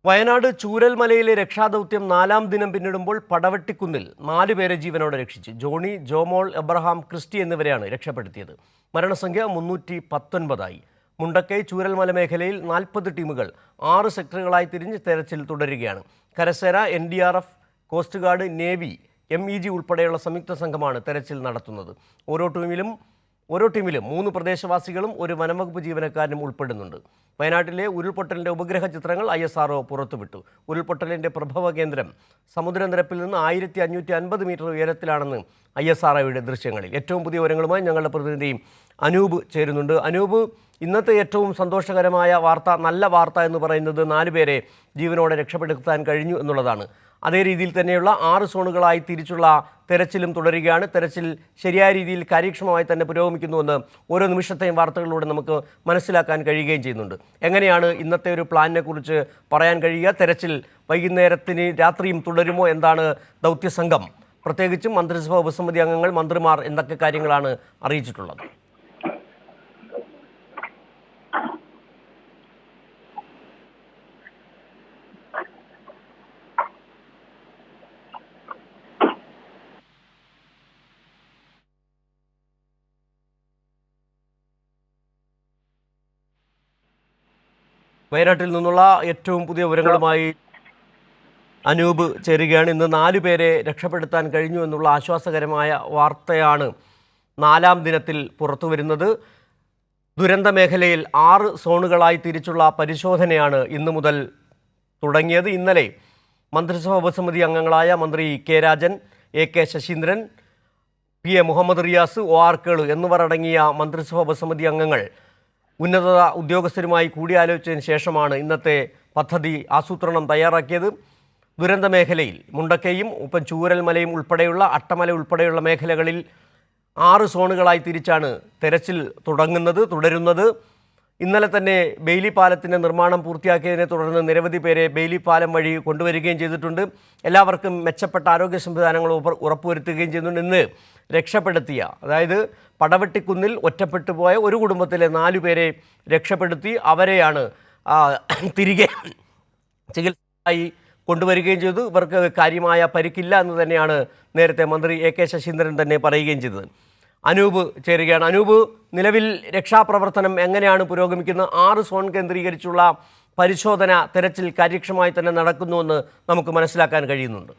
വയനാട് ചൂരൽമലയിലെ രക്ഷാദൗത്യം 4-ാം ദിനം പിന്നിടുമ്പോൾ പടവെട്ടിക്കുന്നിൽ 4 പേരെ ജീവനോടെ രക്ഷിച്ചു. ജോണി, ജോമോൾ, എബ്രഹാം, ക്രിസ്റ്റി എന്നിവരെയാണ് രക്ഷപ്പെടുത്തിയത്. മരണസംഖ്യ 319 മുണ്ടക്കൈ ചൂരൽമല മേഖലയിൽ 40 ടീമുകൾ 6 സെക്ടറുകളായി തിരിഞ്ഞ് തെരച്ചിൽ തുടരുകയാണ്. കരസേന, NDRF, coast guard, navy, MEG ഉൾപ്പെടെയുള്ള സംയുക്ത സംഘമാണ് തെരച്ചിൽ നടത്തുന്നത്. ഓരോ ടീമിലും 3 പ്രദേശവാസികളും 1 വനംവകുപ്പ് ജീവനക്കാരനും ഉൾപ്പെടുന്നുണ്ട്. വയനാട്ടിലെ ഉരുൾപൊട്ടലിൻ്റെ ഉപഗ്രഹ ചിത്രങ്ങൾ ISRO പുറത്തുവിട്ടു. ഉരുൾപൊട്ടലിൻ്റെ പ്രഭവ കേന്ദ്രം സമുദ്രനിരപ്പിൽ നിന്ന് 1550 മീറ്റർ ഉയരത്തിലാണെന്ന് ISROയുടെ ദൃശ്യങ്ങളിൽ. ഏറ്റവും പുതിയ വിവരങ്ങളുമായി ഞങ്ങളുടെ പ്രതിനിധി അനൂപ് ചേരുന്നുണ്ട്. അനൂപ്, ഇന്നത്തെ ഏറ്റവും സന്തോഷകരമായ വാർത്ത, നല്ല വാർത്ത എന്ന് പറയുന്നത് 4 പേരെ ജീവനോടെ രക്ഷപ്പെടുത്താൻ കഴിഞ്ഞു എന്നുള്ളതാണ്. അതേ രീതിയിൽ തന്നെയുള്ള 6 സോണുകളായി തിരിച്ചുള്ള തെരച്ചിലും തുടരുകയാണ്. തെരച്ചിൽ ശരിയായ രീതിയിൽ കാര്യക്ഷമമായി തന്നെ പുരോഗമിക്കുന്നുവെന്ന് ഓരോ നിമിഷത്തെയും വാർത്തകളിലൂടെ നമുക്ക് മനസ്സിലാക്കാൻ കഴിയുകയും ചെയ്യുന്നുണ്ട്. എങ്ങനെയാണ് ഇന്നത്തെ ഒരു പ്ലാനിനെ കുറിച്ച് പറയാൻ കഴിയുക? തെരച്ചിൽ വൈകുന്നേരത്തിന് രാത്രിയും തുടരുമോ? എന്താണ് ദൗത്യസംഘം, പ്രത്യേകിച്ചും മന്ത്രിസഭാ ഉപസമിതി അംഗങ്ങൾ, മന്ത്രിമാർ എന്തൊക്കെ കാര്യങ്ങളാണ് അറിയിച്ചിട്ടുള്ളത്? വയനാട്ടിൽ നിന്നുള്ള ഏറ്റവും പുതിയ വിവരങ്ങളുമായി അനൂപ് ചേരുകയാണ്. ഇന്ന് 4 പേരെ രക്ഷപ്പെടുത്താൻ കഴിഞ്ഞു എന്നുള്ള ആശ്വാസകരമായ വാർത്തയാണ് 4-ാം ദിനത്തിൽ പുറത്തു വരുന്നത്. ദുരന്ത മേഖലയിൽ 6 സോണുകളായി തിരിച്ചുള്ള പരിശോധനയാണ് ഇന്നു മുതൽ തുടങ്ങിയത്. ഇന്നലെ മന്ത്രിസഭാ ഉപസമിതി അംഗങ്ങളായ മന്ത്രി K Rajan, AK Saseendran, PA Muhammad Riyas, OR Kelu എന്നിവർ അടങ്ങിയ മന്ത്രിസഭാ ഉപസമിതി അംഗങ്ങൾ ഉന്നത ഉദ്യോഗസ്ഥരുമായി കൂടിയാലോചിച്ചതിന് ശേഷമാണ് ഇന്നത്തെ പദ്ധതി ആസൂത്രണം തയ്യാറാക്കിയത്. ദുരന്ത മേഖലയിൽ മുണ്ടക്കയും ഒപ്പം ചൂരൽമലയും ഉൾപ്പെടെയുള്ള അട്ടമല ഉൾപ്പെടെയുള്ള മേഖലകളിൽ 6 സോണുകളായി തിരിച്ചാണ് തെരച്ചിൽ തുടരുന്നത്. ഇന്നലെ തന്നെ ബെയിലി പാലത്തിൻ്റെ നിർമ്മാണം പൂർത്തിയാക്കിയതിനെ തുടർന്ന് നിരവധി പേരെ ബെയിലി പാലം വഴി കൊണ്ടുവരികയും ചെയ്തിട്ടുണ്ട്. എല്ലാവർക്കും മെച്ചപ്പെട്ട ആരോഗ്യ സംവിധാനങ്ങൾ ഉറപ്പുവരുത്തുകയും ചെയ്യുന്നുണ്ട്. ഇന്ന് രക്ഷപ്പെടുത്തിയ, അതായത് പടവെട്ടിക്കുന്നിൽ ഒറ്റപ്പെട്ടു പോയ ഒരു കുടുംബത്തിലെ 4 പേരെ രക്ഷപ്പെടുത്തി അവരെയാണ് തിരികെ ചികിത്സയായി കൊണ്ടുവരികയും ചെയ്തു. ഇവർക്ക് കാര്യമായ പരിക്കില്ല എന്ന് തന്നെയാണ് നേരത്തെ മന്ത്രി AK ശശീന്ദ്രൻ തന്നെ പറയുകയും ചെയ്തത്. അനൂപ് ചേരുകയാണ്. അനൂപ്, നിലവിൽ രക്ഷാപ്രവർത്തനം എങ്ങനെയാണ് പുരോഗമിക്കുന്നത്? 6 സോൺ കേന്ദ്രീകരിച്ചുള്ള പരിശോധന, തെരച്ചിൽ കാര്യക്ഷമമായി തന്നെ നടക്കുന്നുവെന്ന് നമുക്ക് മനസ്സിലാക്കാൻ കഴിയുന്നുണ്ട്.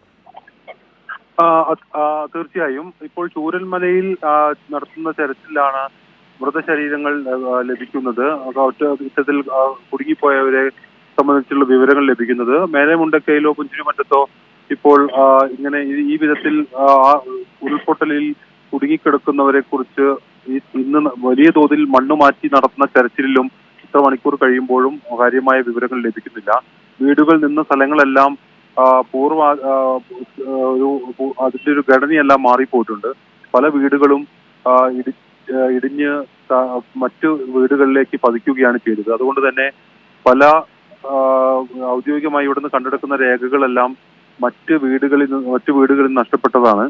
തീർച്ചയായും ഇപ്പോൾ ചൂരൽമലയിൽ നടത്തുന്ന തെരച്ചിലാണ് മൃതശരീരങ്ങൾ ലഭിക്കുന്നത്. ഒറ്റത്തിൽ കുടുങ്ങിപ്പോയവരെ സംബന്ധിച്ചുള്ള വിവരങ്ങൾ ലഭിക്കുന്നത്. മേലെ മുണ്ടക്കയിലോ പുഞ്ചിരിമറ്റത്തോ ഇപ്പോൾ ഇങ്ങനെ ഈ വിധത്തിൽ ഉരുൾപൊട്ടലിൽ കുടുങ്ങിക്കിടക്കുന്നവരെ കുറിച്ച് ഇന്ന് വലിയ തോതിൽ മണ്ണ് മാറ്റി നടത്തുന്ന തെരച്ചിലിലും ഇത്ര മണിക്കൂർ കഴിയുമ്പോഴും കാര്യമായ വിവരങ്ങൾ ലഭിക്കുന്നില്ല. വീടുകൾ നിന്ന സ്ഥലങ്ങളെല്ലാം അതിന്റെ ഒരു ഘടനയെല്ലാം മാറിപ്പോയിട്ടുണ്ട്. പല വീടുകളും ഇടിഞ്ഞ് മറ്റു വീടുകളിലേക്ക് പതിക്കുകയാണ് ചെയ്തത്. അതുകൊണ്ട് തന്നെ പല ഔദ്യോഗികമായി ഇവിടുന്ന് കണ്ടെടുക്കുന്ന രേഖകളെല്ലാം മറ്റു വീടുകളിൽ നഷ്ടപ്പെട്ടതാണ്.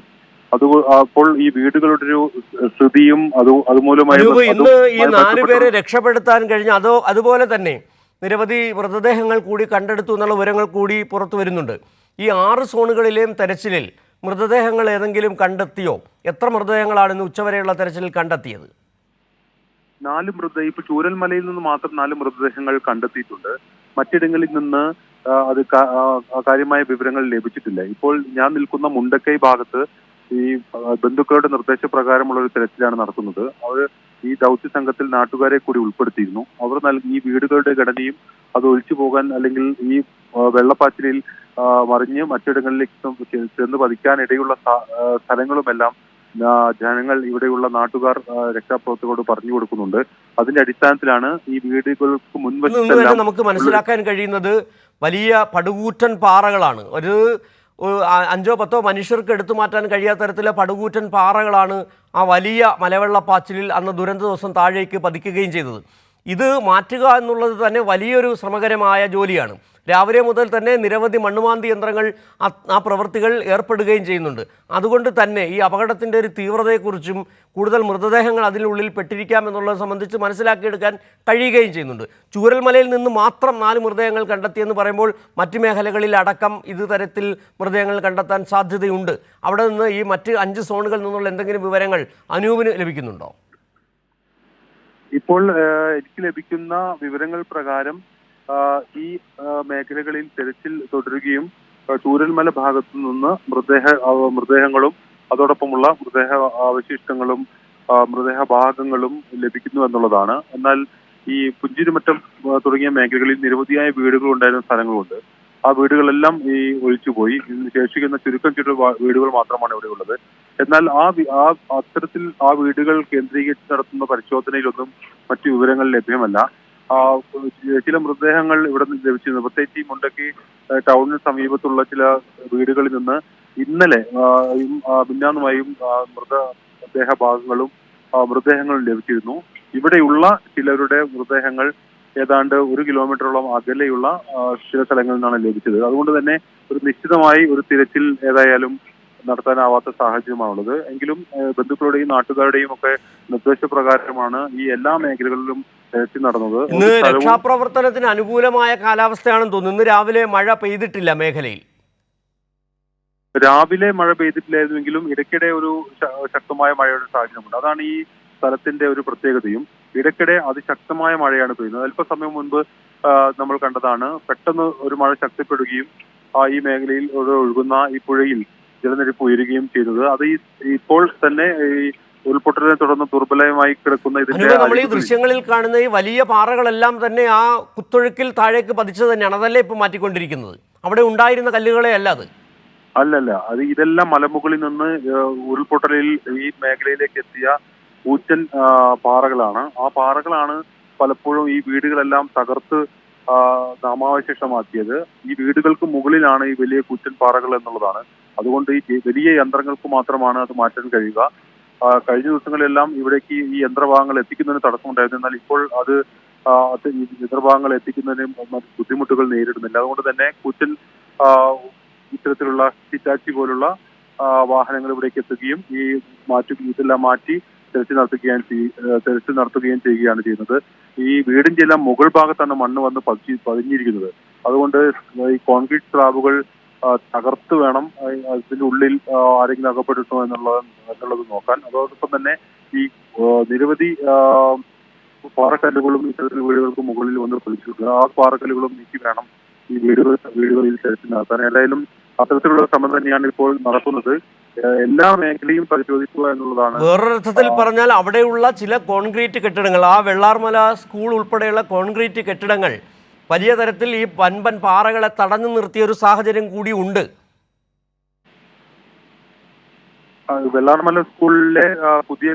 അപ്പോൾ ഈ വീടുകളുടെ ഒരു സ്ഥിതിയും അതുമൂലമായി ഇന്ന് ഈ 4 പേരെ രക്ഷപ്പെടുത്താൻ കഴിഞ്ഞ അതുപോലെ തന്നെ നിരവധി മൃതദേഹങ്ങൾ കൂടി കണ്ടെടുത്തു എന്നുള്ള വിവരങ്ങൾ കൂടി പുറത്തു വരുന്നുണ്ട്. ഈ 6 സോണുകളിലെയും തെരച്ചിലിൽ മൃതദേഹങ്ങൾ ഏതെങ്കിലും കണ്ടെത്തിയോ? എത്ര മൃതദേഹങ്ങളാണ് ഇന്ന് ഉച്ചവരെയുള്ള തെരച്ചിലിൽ കണ്ടെത്തിയത്? 4 ഇപ്പൊ ചൂരൽമലയിൽ നിന്ന് മാത്രം 4 മൃതദേഹങ്ങൾ കണ്ടെത്തിയിട്ടുണ്ട്. മറ്റിടങ്ങളിൽ നിന്ന് അത് കാര്യമായ വിവരങ്ങൾ ലഭിച്ചിട്ടില്ല. ഇപ്പോൾ ഞാൻ നിൽക്കുന്ന മുണ്ടക്കൈ ഭാഗത്ത് ഈ ബന്ധുക്കളുടെ നിർദ്ദേശപ്രകാരമുള്ള ഒരു തെരച്ചിലാണ് നടത്തുന്നത്. അവർ ഈ ദൗത്യ സംഘത്തിൽ നാട്ടുകാരെ കൂടി ഉൾപ്പെടുത്തിയിരുന്നു. അവർ ഈ വീടുകളുടെ ഘടനയും അത് ഒഴിച്ചു പോകാൻ അല്ലെങ്കിൽ ഈ വെള്ളപ്പാച്ചിലിൽ മറിഞ്ഞ് മറ്റിടങ്ങളിലേക്ക് ചെന്ന് പതിക്കാനിടയുള്ള സ്ഥലങ്ങളുമെല്ലാം ജനങ്ങൾ, ഇവിടെയുള്ള നാട്ടുകാർ രക്ഷാപ്രവർത്തകരോട് പറഞ്ഞു കൊടുക്കുന്നുണ്ട്. അതിന്റെ അടിസ്ഥാനത്തിലാണ് ഈ വീടുകൾക്ക് മുൻവശത്തെല്ലാം നമുക്ക് മനസ്സിലാക്കാൻ കഴിയുന്നത് വലിയ പടുകൂറ്റൻ പാറകളാണ്. ഒരു 5-10 മനുഷ്യർക്ക് എടുത്തു മാറ്റാൻ കഴിയാത്ത തരത്തിലെ പടുകൂറ്റൻ പാറകളാണ് ആ വലിയ മലവെള്ളപ്പാച്ചിലിൽ അന്ന് ദുരന്ത ദിവസം താഴേക്ക് പതിക്കുകയും ചെയ്തത്. ഇത് മാറ്റുക എന്നുള്ളത് തന്നെ വലിയൊരു ശ്രമകരമായ ജോലിയാണ്. രാവിലെ മുതൽ തന്നെ നിരവധി മണ്ണുമാന്തി യന്ത്രങ്ങൾ ആ പ്രവൃത്തികൾ ഏർപ്പെടുകയും ചെയ്യുന്നുണ്ട്. അതുകൊണ്ട് തന്നെ ഈ അപകടത്തിൻ്റെ ഒരു തീവ്രതയെക്കുറിച്ചും കൂടുതൽ മൃതദേഹങ്ങൾ അതിനുള്ളിൽ പെട്ടിരിക്കാം എന്നുള്ളത് സംബന്ധിച്ച് മനസ്സിലാക്കിയെടുക്കാൻ കഴിയുകയും ചെയ്യുന്നുണ്ട്. ചൂരൽമലയിൽ നിന്ന് മാത്രം 4 മൃതദേഹങ്ങൾ കണ്ടെത്തിയെന്ന് പറയുമ്പോൾ മറ്റ് മേഖലകളിൽ അടക്കം ഇത് തരത്തിൽ മൃതദേഹങ്ങൾ കണ്ടെത്താൻ സാധ്യതയുണ്ട്. അവിടെ നിന്ന് ഈ മറ്റ് 5 സോണുകളിൽ നിന്നുള്ള എന്തെങ്കിലും വിവരങ്ങൾ അനൂപിന് ലഭിക്കുന്നുണ്ടോ? ഇപ്പോൾ എനിക്ക് ലഭിക്കുന്ന വിവരങ്ങൾ പ്രകാരം ഈ മേഖലകളിൽ തെരച്ചിൽ തുടരുകയും ചൂരൽമല ഭാഗത്തു നിന്ന് മൃതദേഹങ്ങളും അതോടൊപ്പമുള്ള മൃതദേഹ അവശിഷ്ടങ്ങളും മൃതദേഹ ഭാഗങ്ങളും ലഭിക്കുന്നു എന്നുള്ളതാണ്. എന്നാൽ ഈ പുഞ്ചിരിമറ്റം തുടങ്ങിയ മേഖലകളിൽ നിരവധിയായ വീടുകൾ ഉണ്ടായിരുന്ന സ്ഥലങ്ങളുണ്ട്. ആ വീടുകളെല്ലാം ഈ ഒഴിച്ചുപോയി. ശേഷിക്കുന്ന ചുരുക്കം വീടുകൾ മാത്രമാണ് ഇവിടെ ഉള്ളത്. എന്നാൽ അത്തരത്തിൽ ആ വീടുകൾ കേന്ദ്രീകരിച്ച് നടത്തുന്ന പരിശോധനയിലൊന്നും മറ്റു വിവരങ്ങൾ ലഭ്യമല്ല. ചില മൃതദേഹങ്ങൾ ഇവിടെ നിന്ന് ലഭിച്ചിരുന്നു. പ്രത്യേകിച്ച് ഈ മുണ്ടക്കി ടൗണിന് സമീപത്തുള്ള ചില വീടുകളിൽ നിന്ന് ഇന്നലെ മിന്നാന്നുമായും മൃതദേഹ ഭാഗങ്ങളും മൃതദേഹങ്ങളും ലഭിച്ചിരുന്നു. ഇവിടെയുള്ള ചിലരുടെ മൃതദേഹങ്ങൾ ഏതാണ്ട് 1 കിലോമീറ്ററോളം അകലെയുള്ള ചില സ്ഥലങ്ങളിൽ നിന്നാണ് ലഭിച്ചത്. അതുകൊണ്ട് തന്നെ ഒരു നിശ്ചിതമായി ഒരു തിരച്ചിൽ ഏതായാലും നടത്താനാവാത്ത സാഹചര്യമാണുള്ളത്. എങ്കിലും ബന്ധുക്കളുടെയും നാട്ടുകാരുടെയും ഒക്കെ നിർദ്ദേശപ്രകാരമാണ് ഈ എല്ലാ മേഖലകളിലും തിരച്ചിൽ നടന്നത്. ഇന്ന് രക്ഷാപ്രവർത്തനത്തിന് അനുകൂലമായ കാലാവസ്ഥയാണെന്ന് തോന്നുന്നു. ഇന്ന് രാവിലെ മഴ പെയ്തിട്ടില്ല മേഖലയിൽ. രാവിലെ മഴ പെയ്തിട്ടില്ലായിരുന്നെങ്കിലും ഇടയ്ക്കിടെ ഒരു ശക്തമായ മഴയുടെ സാഹചര്യമുണ്ട്. അതാണ് ഈ സ്ഥലത്തിന്റെ ഒരു പ്രത്യേകതയും. ഇടയ്ക്കിടെ അതിശക്തമായ മഴയാണ് പെയ്യുന്നത്. അല്പസമയം മുൻപ് നമ്മൾ കണ്ടതാണ് പെട്ടെന്ന് ഒരു മഴ ശക്തിപ്പെടുകയും ഈ മേഖലയിൽ ഒഴുകുന്ന ഈ പുഴയിൽ ജലനിരപ്പ് ഉയരുകയും ചെയ്തത്. അത് ഇപ്പോൾ തന്നെ ഈ ഉരുൾപൊട്ടലിനെ തുടർന്ന് ദുർബലമായി കിടക്കുന്ന നമ്മൾ ഈ ദൃശ്യങ്ങളിൽ കാണുന്ന ഈ വലിയ പാറകളെല്ലാം തന്നെ ആ കുത്തൊഴുക്കിൽ താഴേക്ക് പതിച്ചത് തന്നെയാണ്. അതല്ലേ ഇപ്പൊ മാറ്റിക്കൊണ്ടിരിക്കുന്നത്? അവിടെ ഉണ്ടായിരുന്ന കല്ലുകളെ അല്ല അത്. അല്ലല്ല, ഇതെല്ലാം മലമുകളിൽ നിന്ന് ഉരുൾപൊട്ടലിൽ ഈ മേഖലയിലേക്ക് എത്തിയ ഊച്ചൻ പാറകളാണ്. ആ പാറകളാണ് പലപ്പോഴും ഈ വീടുകളെല്ലാം തകർത്ത് നാമാവശേഷമാക്കിയത്. ഈ വീടുകൾക്ക് മുകളിലാണ് ഈ വലിയ കൂറ്റൻ പാറകൾ എന്നുള്ളതാണ്. അതുകൊണ്ട് ഈ വലിയ യന്ത്രങ്ങൾക്ക് മാത്രമാണ് അത് മാറ്റാൻ കഴിയുക. കഴിഞ്ഞ ദിവസങ്ങളിലെല്ലാം ഇവിടേക്ക് ഈ യന്ത്രഭാഗങ്ങൾ എത്തിക്കുന്നതിന് തടസ്സമുണ്ടായിരുന്നു. എന്നാൽ ഇപ്പോൾ അത് യന്ത്രഭാഗങ്ങൾ എത്തിക്കുന്നതിന് ബുദ്ധിമുട്ടുകൾ നേരിടുന്നില്ല. അതുകൊണ്ട് തന്നെ കൂറ്റൻ ഇത്തരത്തിലുള്ള ഹിറ്റാച്ചി പോലുള്ള വാഹനങ്ങൾ ഇവിടേക്ക് എത്തുകയും ഇതെല്ലാം മാറ്റി തെരച്ചിൽ നടത്തുകയും ചെയ്യുകയാണ് ചെയ്യുന്നത്. ഈ വീടിന്റെ എല്ലാം മുകൾ ഭാഗത്താണ് മണ്ണ് വന്ന് പതിഞ്ഞിരിക്കുന്നത്. അതുകൊണ്ട് ഈ കോൺക്രീറ്റ് സ്ലാബുകൾ തകർത്ത് വേണം അതിന്റെ ഉള്ളിൽ ആരെങ്കിലും അകപ്പെട്ടിട്ടോ എന്നുള്ളത് നോക്കാൻ. അതോടൊപ്പം തന്നെ ഈ നിരവധി പാറക്കല്ലുകളും ഇത്തരത്തിൽ വീടുകൾക്ക് മുകളിൽ വന്ന് പതിച്ചിട്ടുണ്ട്. ആ പാറക്കല്ലുകളും നീക്കി വേണം ഈ വീടുകളിൽ തെരച്ചിൽ നടത്താൻ. ഏതായാലും അത്തരത്തിലുള്ള ശ്രമം തന്നെയാണ് ഇപ്പോൾ നടക്കുന്നത്. എല്ലാ മേഖലയും പരിശോധിക്കുക എന്നുള്ളതാണ്. വേറൊരർത്ഥത്തിൽ പറഞ്ഞാൽ അവിടെയുള്ള ചില കോൺക്രീറ്റ് കെട്ടിടങ്ങൾ, ആ വെള്ളാർമല സ്കൂൾ ഉൾപ്പെടെയുള്ള കോൺക്രീറ്റ് കെട്ടിടങ്ങൾ വലിയ തരത്തിൽ ഈ വൻപൻ പാറകളെ തടഞ്ഞു നിർത്തിയ ഒരു സാഹചര്യം കൂടി ഉണ്ട്. വെള്ളാർമല സ്കൂളിലെ പുതിയ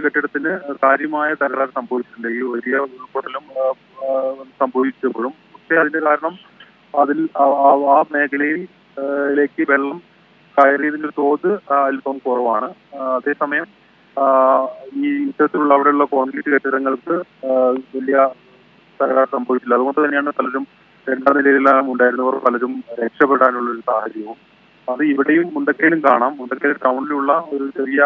കെട്ടിടത്തിന് കാര്യമായ തകരാറ് സംഭവിച്ചിട്ടുണ്ട്. ഈ വലിയ ഉൾപ്പെടലും സംഭവിച്ചപ്പോഴും. പക്ഷേ അതിന്റെ കാരണം ആ മേഖലയിലേക്ക് വെള്ളം കയറിയതിന്റെ തോത് അല്പം കുറവാണ്. അതേസമയം ഈ ഇത്തരത്തിലുള്ള അവിടെയുള്ള കോൺക്രീറ്റ് കെട്ടിടങ്ങൾക്ക് വലിയ തകരാറ് സംഭവിച്ചില്ല. അതുകൊണ്ട് തന്നെയാണ് പലരും 2ാം നിലയിലെല്ലാം ഉണ്ടായിരുന്നവർ പലരും രക്ഷപ്പെടാനുള്ള ഒരു സാഹചര്യവും. അത് ഇവിടെയും മുണ്ടക്കയിലും കാണാം. മുണ്ടക്കയിൽ ടൗണിലുള്ള ഒരു ചെറിയ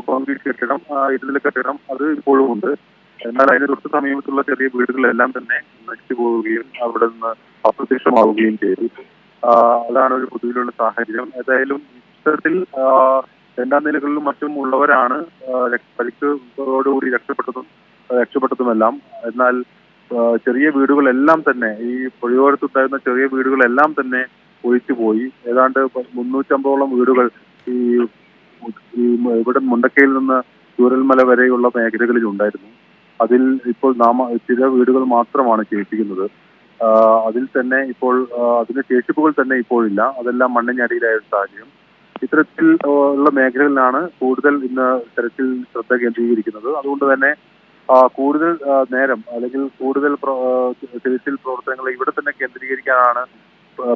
കോൺക്രീറ്റ് കെട്ടിടം, ഇരുനില കെട്ടിടം അത് ഇപ്പോഴും ഉണ്ട്. എന്നാൽ അതിന് തൊട്ട് സമീപത്തുള്ള ചെറിയ വീടുകളെല്ലാം തന്നെ നശിച്ചു പോവുകയും അവിടെ നിന്ന് അപ്രത്യക്ഷമാവുകയും ചെയ്തു. അതാണ് ഒരു പൊതുവിലുള്ള സാഹചര്യം. ഏതായാലും ഇത്തരത്തിൽ 2ാം നിലകളിലും മറ്റും ഉള്ളവരാണ് പരിക്കോടുകൂടി രക്ഷപ്പെട്ടതുമെല്ലാം. എന്നാൽ ചെറിയ വീടുകളെല്ലാം തന്നെ ഈ പുഴയോരത്തുണ്ടായിരുന്ന ചെറിയ വീടുകളെല്ലാം തന്നെ ഒഴിച്ചുപോയി. ഏതാണ്ട് 350ഓളം വീടുകൾ ഈ ഇവിടെ മുണ്ടക്കയിൽ നിന്ന് ചൂരൽമല വരെയുള്ള മേഖലകളിൽ ഉണ്ടായിരുന്നു. അതിൽ ഇപ്പോൾ ചില വീടുകൾ മാത്രമാണ് ശേഷിക്കുന്നത്. അതിൽ തന്നെ ഇപ്പോൾ അതിന്റെ ശേഷിപ്പുകൾ തന്നെ ഇപ്പോഴില്ല. അതെല്ലാം മണ്ണിനടിയിലായ ഒരു സാഹചര്യം. ഇത്തരത്തിൽ ഉള്ള മേഖലകളിലാണ് കൂടുതൽ ഇന്ന് തെരച്ചിൽ ശ്രദ്ധ കേന്ദ്രീകരിക്കുന്നത്. അതുകൊണ്ട് തന്നെ കൂടുതൽ നേരം അല്ലെങ്കിൽ കൂടുതൽ തെരച്ചിൽ പ്രവർത്തനങ്ങൾ ഇവിടെ തന്നെ കേന്ദ്രീകരിക്കാനാണ്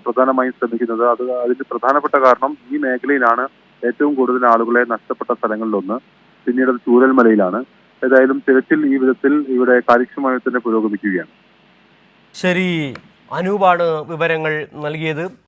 പ്രധാനമായും ശ്രമിക്കുന്നത്. അതിന്റെ പ്രധാനപ്പെട്ട കാരണം ഈ മേഖലയിലാണ് ഏറ്റവും കൂടുതൽ ആളുകളെ നഷ്ടപ്പെട്ട സ്ഥലങ്ങളിലൊന്ന്. പിന്നീട് അത് ചൂരൽമലയിലാണ്. ഏതായാലും തിരച്ചിൽ ഈ വിധത്തിൽ ഇവിടെ കാര്യക്ഷമമായി തന്നെ പുരോഗമിക്കുകയാണ്. ശരി, അനൂപാണ് വിവരങ്ങൾ നൽകിയത്.